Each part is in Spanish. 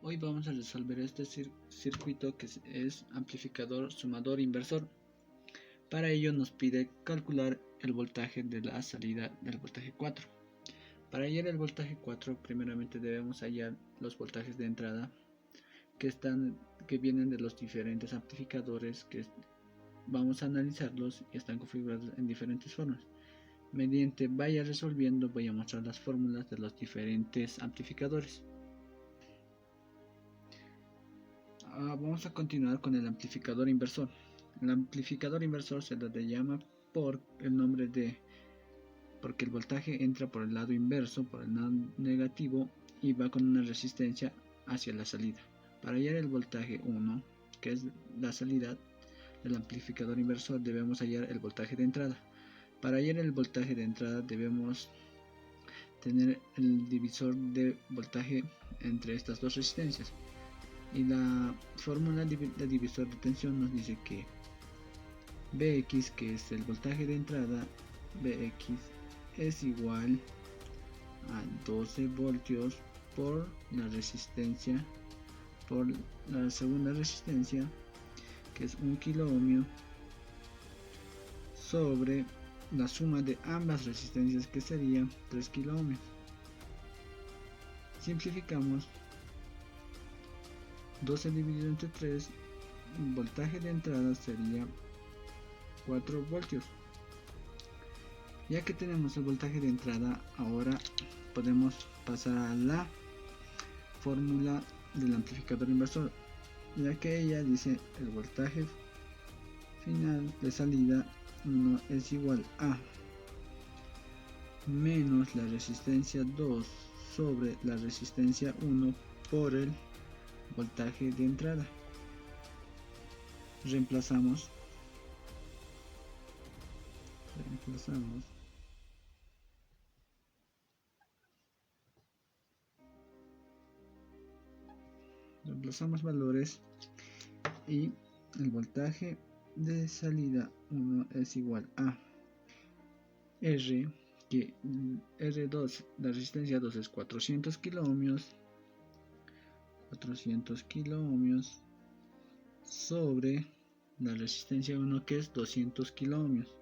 Hoy vamos a resolver este circuito que es amplificador sumador inversor. Para ello nos pide calcular el voltaje de la salida del voltaje 4. Para hallar el voltaje 4, primeramente debemos hallar los voltajes de entrada que vienen de los diferentes amplificadores que vamos a analizarlos y están configurados en diferentes formas. Mediante vaya resolviendo voy a mostrar las fórmulas de los diferentes amplificadores. Vamos a continuar con el amplificador inversor. El amplificador inversor se le llama por el nombre porque el voltaje entra por el lado inverso, por el lado negativo, y va con una resistencia hacia la salida. Para hallar el voltaje 1, que es la salida del amplificador inversor, debemos hallar el voltaje de entrada. Para hallar el voltaje de entrada debemos tener el divisor de voltaje entre estas dos resistencias. Y la fórmula de divisor de tensión nos dice que Bx, que es el voltaje de entrada, Bx es igual a 12 voltios por la resistencia, por la segunda resistencia, que es 1 kilo ohmio, sobre la suma de ambas resistencias, que sería 3 kilo ohmios. Simplificamos. 12 dividido entre 3, el voltaje de entrada sería 4 voltios. Ya que tenemos el voltaje de entrada, ahora podemos pasar a la fórmula del amplificador inversor, ya que ella dice el voltaje final de salida 1 es igual a menos la resistencia 2 sobre la resistencia 1 por el voltaje de entrada. Reemplazamos valores, y el voltaje de salida 1 es igual a R, que R2, la resistencia 2 es 400 kilo ohmios, sobre la resistencia 1, que es 200 kilo ohmios,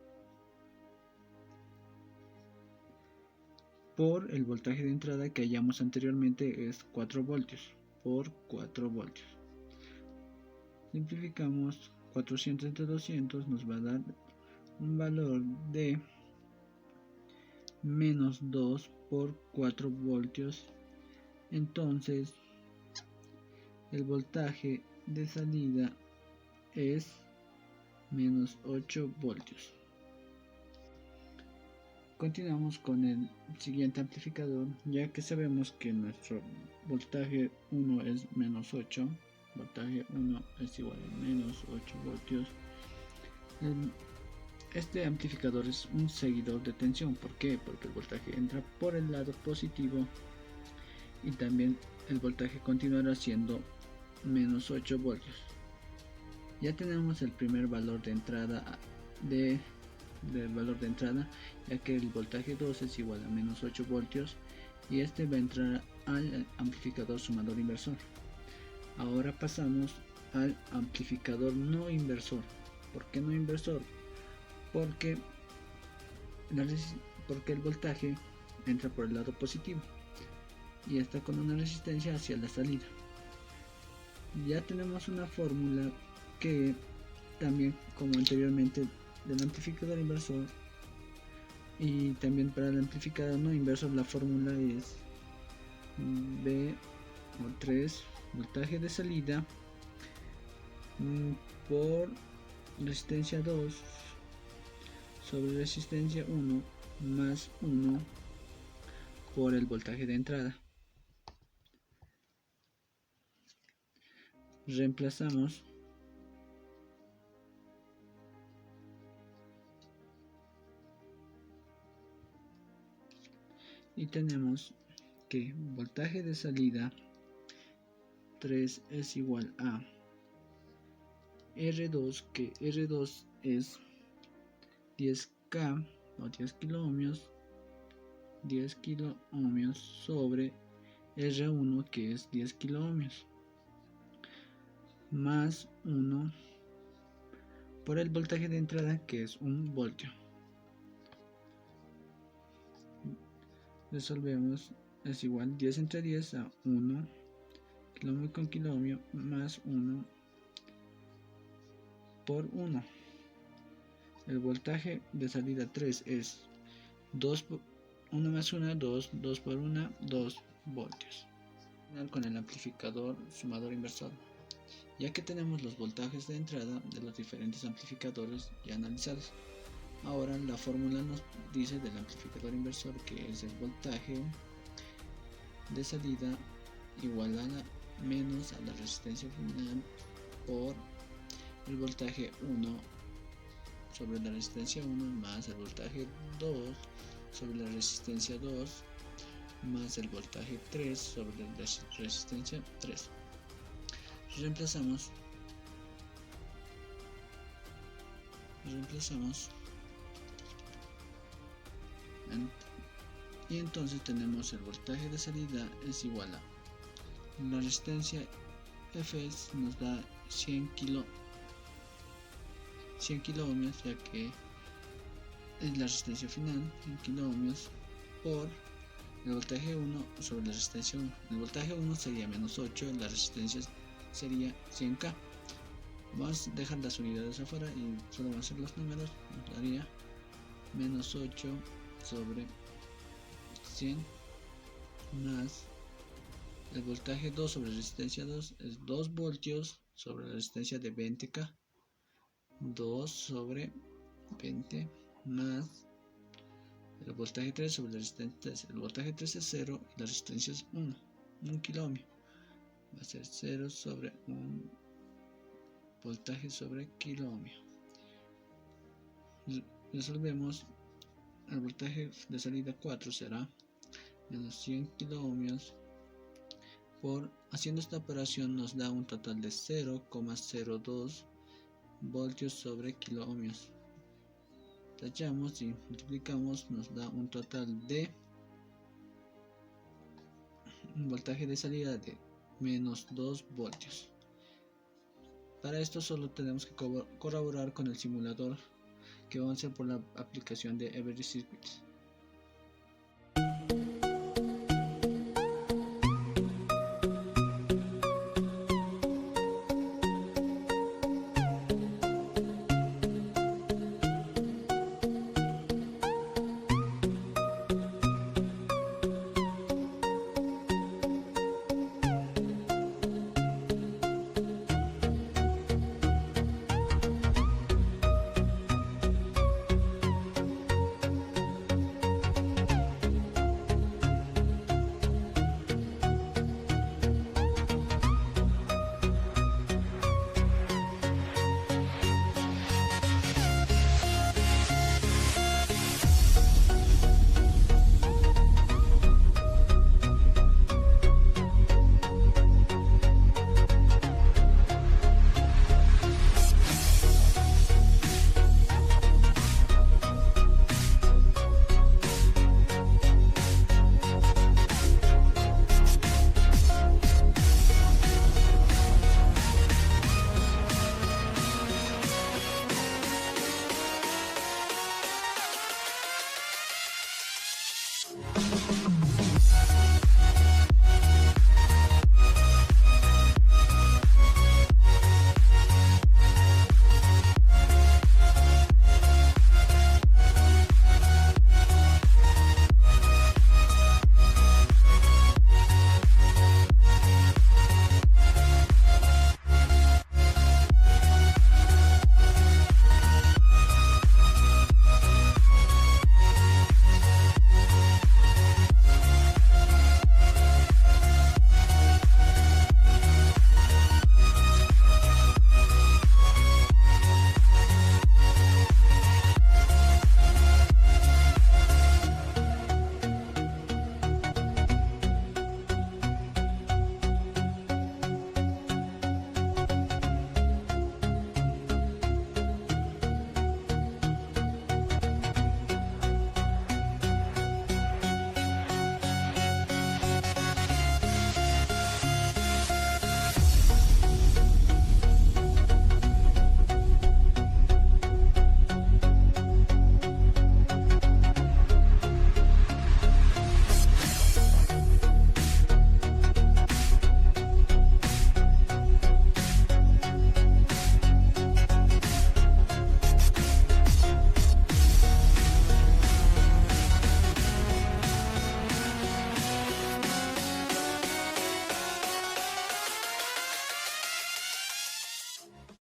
por el voltaje de entrada que hallamos anteriormente, es 4 voltios por 4 voltios. Simplificamos. 400 entre 200 nos va a dar un valor de menos 2 por 4 voltios. Entonces el voltaje de salida es menos 8 voltios. Continuamos con el siguiente amplificador, ya que sabemos que nuestro voltaje 1 es menos 8, voltaje 1 es igual a menos 8 voltios. Este amplificador es un seguidor de tensión. ¿Por qué? Porque el voltaje entra por el lado positivo y también el voltaje continuará siendo menos 8 voltios. Ya tenemos el primer valor de entrada del valor de entrada, ya que el voltaje 2 es igual a menos 8 voltios, y este va a entrar al amplificador sumador inversor. Ahora pasamos al amplificador no inversor. ¿Por qué no inversor? Porque el voltaje entra por el lado positivo y está con una resistencia hacia la salida. Ya tenemos una fórmula que también, como anteriormente, del amplificador inversor, y también para el amplificador no inversor, la fórmula es B3 voltaje de salida por resistencia 2 sobre resistencia 1 más 1 por el voltaje de entrada. Reemplazamos. Y tenemos que voltaje de salida 3 es igual a R2, que R2 es 10K o 10 kilo ohmios sobre R1, que es 10 kilo ohmios. más 1 por el voltaje de entrada, que es 1 voltio. Resolvemos, es igual 10 entre 10 a 1 kiloohmio con kiloohmio más 1 por 1. El voltaje de salida 3 es 1 más 1, 2, 2 por 1, 2 voltios. Con el amplificador sumador inversor. Ya que tenemos los voltajes de entrada de los diferentes amplificadores ya analizados, ahora la fórmula nos dice del amplificador inversor que es el voltaje de salida igual a menos a la resistencia final por el voltaje 1 sobre la resistencia 1 más el voltaje 2 sobre la resistencia 2 más el voltaje 3 sobre la resistencia 3. Reemplazamos y entonces tenemos el voltaje de salida es igual a la resistencia Fs nos da 100 kiloohmios, ya que es la resistencia final, 100 kiloohmios por el voltaje 1 sobre la resistencia 1. El voltaje 1 sería menos 8, la resistencia sería 100k. Vamos a dejar las unidades afuera y solo vamos a hacer los números. Nos daría menos 8 sobre 100 más el voltaje 2 sobre resistencia 2 es 2 voltios sobre la resistencia de 20k. 2 sobre 20 más el voltaje 3 sobre la resistencia 3. El voltaje 3 es 0 y la resistencia es 1 kiloohmio. Va a ser 0 sobre 1 voltaje sobre kiloohmio. Resolvemos. El voltaje de salida 4 será menos 100 kiloohmios por, haciendo esta operación nos da un total de 0,02 voltios sobre kiloohmios. Tachamos y multiplicamos, nos da un total de un voltaje de salida de menos 2 voltios. Para esto solo tenemos que corroborar con el simulador que vamos a hacer por la aplicación de Every Circuits.